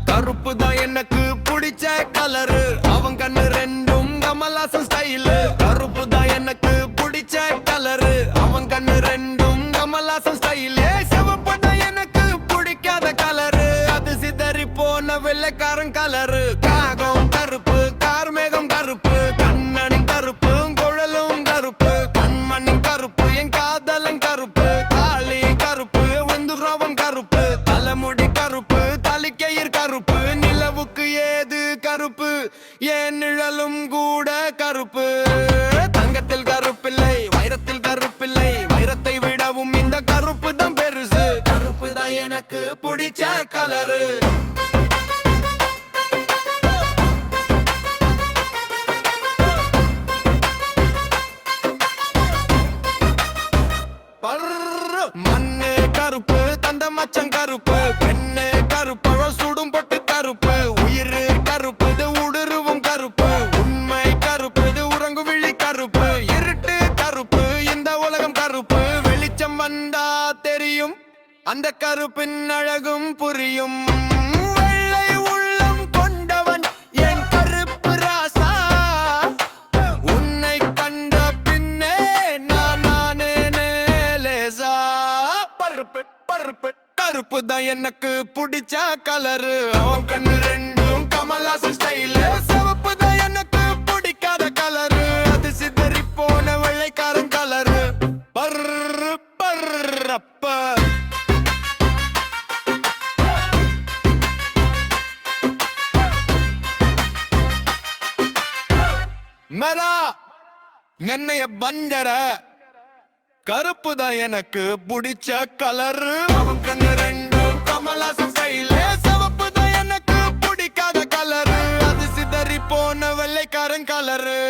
கருப்பு தான் எனக்கு பிடிச்ச கலரு, அவன் கண்ணு ரெண்டும் கமலாசன் ஸ்டைலு. கருப்பு தான் எனக்கு பிடிச்ச கலரு, அவன் கண்ணு ரெண்டும் கமலாசன் ஸ்டைலு. சிவப்பு தான் எனக்கு பிடிக்காத கலரு, அது சிதறி போன வெள்ளைக்காரன் கலரு. காகம் கருப்பு, கார்மேகம் கருப்பு, கண்ணனின் கருப்பு, குழலும் கருப்பு, கண்மணி கருப்பு, என் காதலன் கருப்பு, தாலி கருப்பு, வெந்துரவன் கருப்பு, தலைமுடி கருப்பு, தலிக்கையர் கருப்பு, நிலவுக்கு ஏது கருப்பு, ஏன் நிழலும் கூட கருப்பு. தங்கத்தில் கருப்பில்லை, வைரத்தில் கருப்பில்லை, வைரத்தை விடவும் இந்த கருப்பு தான் பெருசு. கருப்பு தான் எனக்கு பிடிச்ச கலரு. மண்ணு கருப்பு, தந்த மச்சம் கருப்பு, பெண்ணு கருப்பு, சுடும் பொட்டு கருப்பு, உயிர் கருப்பு, இது உடுருவும் கருப்பு, உண்மை கருப்பு, இது உறங்கு விழி கருப்பு, இருட்டு கருப்பு, இந்த உலகம் கருப்பு. வெளிச்சம் வந்தா தெரியும், அந்த கருப்பின் அழகும் புரியும். வெள்ளை உள்ளம் கொண்டவன் என் கருப்பு ராசா, உன்னை கண்ட பின்னே நானே லேசா. பருப்பு பருப்பு கருப்பு தான் எனக்கு பிடிச்ச கலரு, அவன் கண்ணு ரெண்டும் கமலாசன் ஸ்டைலு. சிவப்பு தான் எனக்கு பிடிக்காத கலரு, அது சிதறி போன வெள்ளைக்காரன் கலரு. பர்ரு பர்ரப்ப மேரா என்னைய பஞ்சர. கருப்பு தான் எனக்கு பிடிச்ச கலரு, அவன் கண்ணு ரெண்டும் கமலாசன் ஸ்டைலு. சிவப்பு தான் எனக்கு பிடிக்காத கலரு, அது சிதறி போன வெள்ளைக்காரன் கலரு.